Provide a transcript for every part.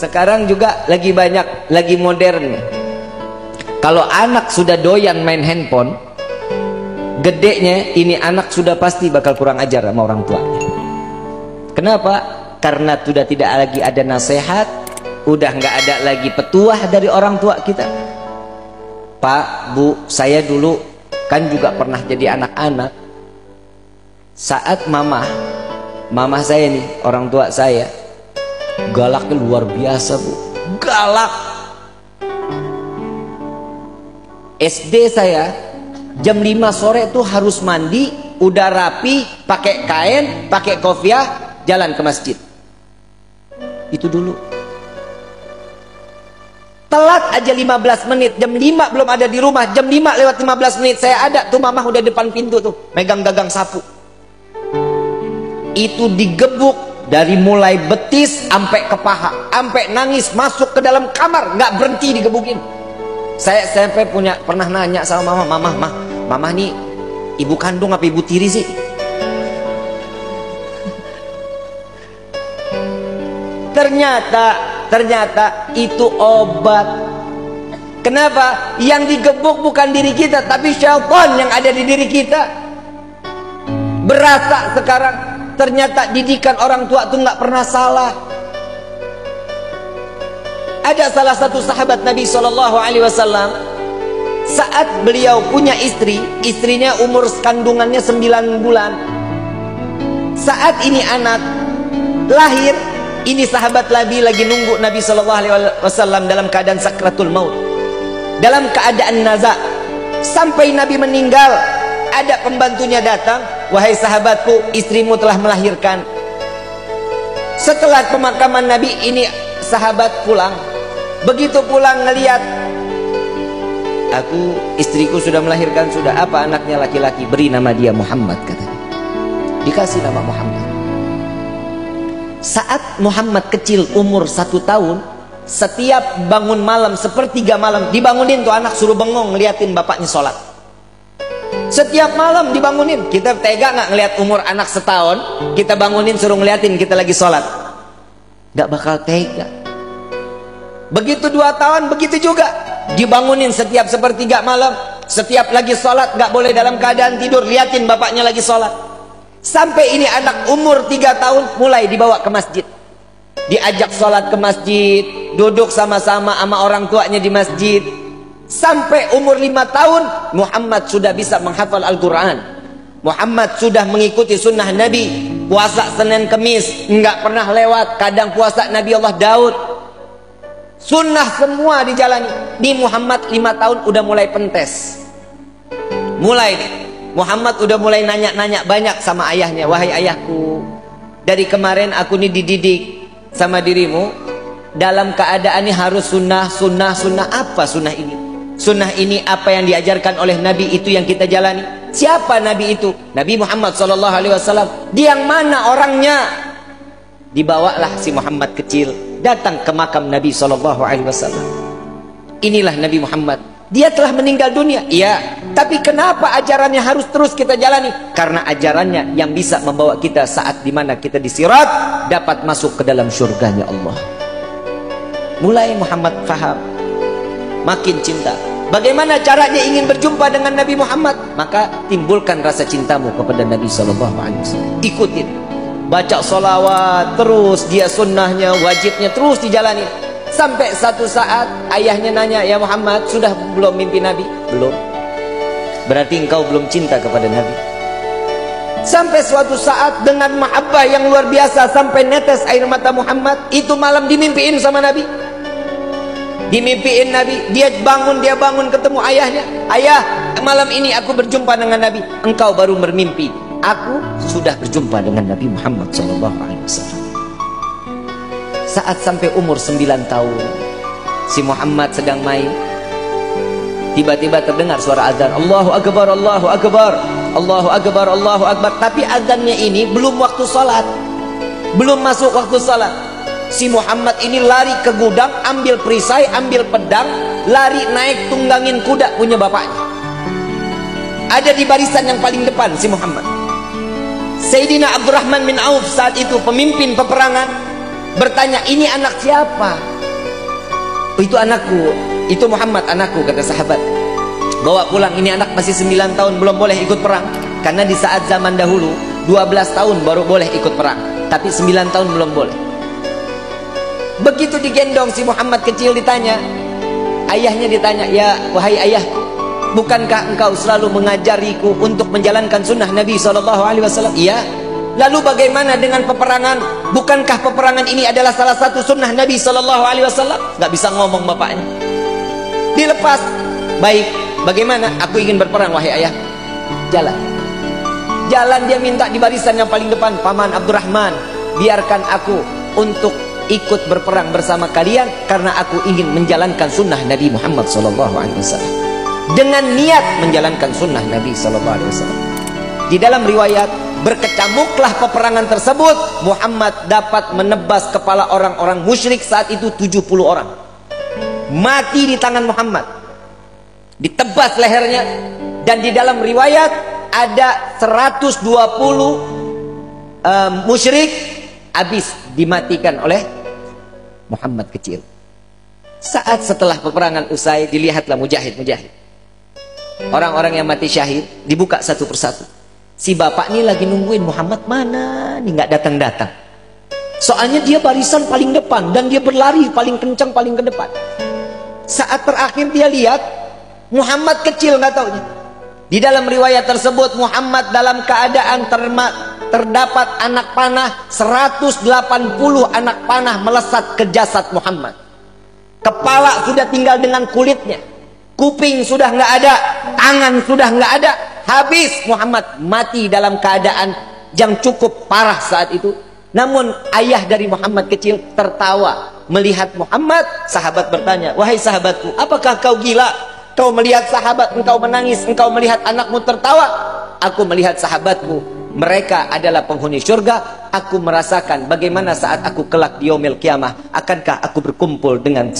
Sekarang juga lagi banyak, lagi modern. Kalau anak sudah doyan main handphone, gedenya ini anak sudah pasti bakal kurang ajar sama orang tuanya. Kenapa? Karena sudah tidak lagi ada nasihat, udah nggak ada lagi petuah dari orang tua kita. Pak, Bu, saya dulu kan juga pernah jadi anak-anak. Saat mama saya nih, orang tua saya, galaknya luar biasa, Bu. Galak. SD saya jam 5 sore tuh harus mandi, udah rapi, pakai kain, pakai kopiah, jalan ke masjid. Itu dulu. Telat aja 15 menit, jam 5 belum ada di rumah, jam 5 lewat 15 menit saya ada, tuh mama udah depan pintu tuh, megang gagang sapu. Itu digebuk dari mulai betis sampai ke paha, sampai nangis masuk ke dalam kamar, nggak berhenti digebukin. Saya sampai pernah nanya sama mama nih ibu kandung apa ibu tiri sih? Ternyata itu obat. Kenapa? Yang digebuk bukan diri kita, tapi syaitan yang ada di diri kita. Berasa sekarang ternyata didikan orang tua itu nggak pernah salah. Ada salah satu sahabat Nabi SAW, saat beliau punya istri, istrinya umur kandungannya 9 bulan. Saat ini anak lahir, ini sahabat Nabi lagi nunggu Nabi SAW dalam keadaan sakratul maut, dalam keadaan naza. Sampai Nabi meninggal, ada pembantunya datang, wahai sahabatku, istrimu telah melahirkan. Setelah pemakaman Nabi, ini sahabat pulang. Begitu pulang ngelihat, istriku sudah melahirkan, sudah. Apa anaknya? Laki-laki. Beri nama dia Muhammad, katanya. Dikasih nama Muhammad. Saat Muhammad kecil umur 1 tahun, setiap bangun malam, sepertiga malam, dibangunin tuh anak, suruh bengong ngeliatin bapaknya sholat. Setiap malam dibangunin. Kita tega nggak ngeliat umur anak setahun, kita bangunin suruh ngeliatin kita lagi sholat? Nggak bakal tega. Begitu 2 tahun, begitu juga. Dibangunin setiap sepertiga malam, setiap lagi sholat, nggak boleh dalam keadaan tidur, liatin bapaknya lagi sholat. Sampai ini anak umur 3 tahun mulai dibawa ke masjid, diajak sholat ke masjid, duduk sama-sama sama orang tuanya di masjid. Sampai umur 5 tahun Muhammad sudah bisa menghafal Al-Quran. Muhammad sudah mengikuti sunnah Nabi. Puasa Senin Kemis nggak pernah lewat. Kadang puasa Nabi Allah Daud. Sunnah semua dijalani. Di Muhammad 5 tahun udah mulai pentes. Mulai nih, Muhammad udah mulai nanya-nanya banyak sama ayahnya. Wahai ayahku, dari kemarin aku nih dididik sama dirimu, dalam keadaan ini harus sunnah. Apa sunnah ini? Sunnah ini apa yang diajarkan oleh Nabi, itu yang kita jalani. Siapa Nabi itu? Nabi Muhammad SAW. Dia yang mana orangnya? Dibawalah si Muhammad kecil datang ke makam Nabi SAW. Inilah Nabi Muhammad. Dia telah meninggal dunia, iya. Tapi kenapa ajarannya harus terus kita jalani? Karena ajarannya yang bisa membawa kita saat dimana kita di sirat dapat masuk ke dalam surganya Allah. Mulai Muhammad faham, makin cinta. Bagaimana caranya ingin berjumpa dengan Nabi Muhammad? Maka timbulkan rasa cintamu kepada Nabi SAW. Ikutin, baca sholawat terus, dia sunnahnya, wajibnya terus dijalani. Sampai satu saat ayahnya nanya, ya Muhammad, sudah belum mimpi Nabi? Belum. Berarti engkau belum cinta kepada Nabi. Sampai suatu saat dengan mahabbah yang luar biasa, sampai netes air mata Muhammad, itu malam dimimpiin sama Nabi. Dimimpiin Nabi, dia bangun ketemu ayahnya. Ayah, malam ini aku berjumpa dengan Nabi. Engkau baru bermimpi, aku sudah berjumpa dengan Nabi Muhammad SAW. Saat sampai umur 9 tahun, si Muhammad sedang main, tiba-tiba terdengar suara azan. Allahu Akbar, Allahu Akbar, Allahu Akbar, Allahu Akbar. Tapi azannya ini belum waktu sholat, belum masuk waktu sholat. Si Muhammad ini lari ke gudang, ambil perisai, ambil pedang, lari naik tunggangin kuda punya bapaknya. Ada di barisan yang paling depan si Muhammad. Sayyidina Abdurrahman bin Auf saat itu pemimpin peperangan, bertanya, ini anak siapa? Oh, itu anakku, itu Muhammad anakku, kata sahabat. Bawa pulang, ini anak masih 9 tahun belum boleh ikut perang. Karena di saat zaman dahulu 12 tahun baru boleh ikut perang, tapi 9 tahun belum boleh. Begitu digendong si Muhammad kecil, ditanya, ayahnya ditanya, ya wahai ayah, bukankah engkau selalu mengajariku untuk menjalankan sunnah Nabi SAW? Iya. Lalu bagaimana dengan peperangan? Bukankah peperangan ini adalah salah satu sunnah Nabi SAW? Gak bisa ngomong bapaknya. Dilepas. Baik, bagaimana? Aku ingin berperang wahai ayah. Jalan. Jalan, dia minta di barisan yang paling depan. Paman Abdurrahman, biarkan aku untuk ikut berperang bersama kalian, karena aku ingin menjalankan sunnah Nabi Muhammad SAW. Dengan niat menjalankan sunnah Nabi SAW. Di dalam riwayat, berkecamuklah peperangan tersebut. Muhammad dapat menebas kepala orang-orang musyrik saat itu 70 orang. Mati di tangan Muhammad, ditebas lehernya. Dan di dalam riwayat ada 120 musyrik habis dimatikan oleh Muhammad kecil. Saat setelah peperangan usai, dilihatlah mujahid-mujahid, orang-orang yang mati syahid, dibuka satu persatu. Si bapak ini lagi nungguin Muhammad mana nih, nggak datang-datang. Soalnya dia barisan paling depan dan dia berlari paling kencang, paling ke depan. Saat terakhir dia lihat Muhammad kecil, nggak taunya. Di dalam riwayat tersebut, Muhammad dalam keadaan terdapat anak panah, 180 anak panah melesat ke jasad Muhammad. Kepala sudah tinggal dengan kulitnya, kuping sudah nggak ada, tangan sudah nggak ada. Habis Muhammad, mati dalam keadaan yang cukup parah saat itu. Namun ayah dari Muhammad kecil tertawa melihat Muhammad. Sahabat bertanya, wahai sahabatku, apakah kau gila? Kau melihat sahabat engkau menangis, engkau melihat anakmu tertawa. Aku melihat sahabatku, mereka adalah penghuni surga. Aku merasakan bagaimana saat aku kelak di yaumil qiyamah, akankah aku berkumpul dengan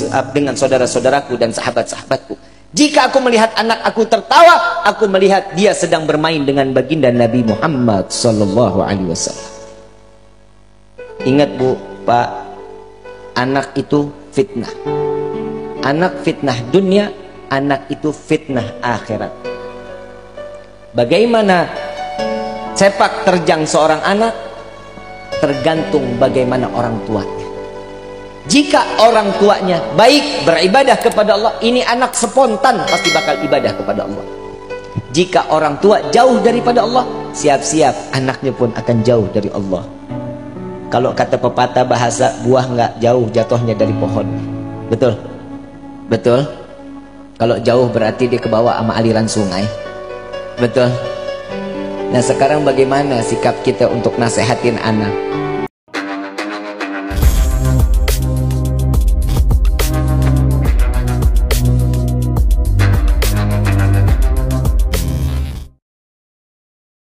saudara-saudaraku dan sahabat-sahabatku. Jika aku melihat anak aku tertawa, aku melihat dia sedang bermain dengan baginda Nabi Muhammad SAW. Ingat bu, pak, anak itu fitnah. Anak fitnah dunia, anak itu fitnah akhirat. Bagaimana sepak terjang seorang anak tergantung bagaimana orang tuanya. Jika orang tuanya baik, beribadah kepada Allah, ini anak spontan pasti bakal ibadah kepada Allah. Jika orang tua jauh daripada Allah, siap-siap anaknya pun akan jauh dari Allah. Kalau kata pepatah bahasa, buah nggak jauh jatuhnya dari pohon. Betul? Betul? Kalau jauh berarti dia kebawa sama aliran sungai. Betul? Nah sekarang bagaimana sikap kita untuk nasehatin anak?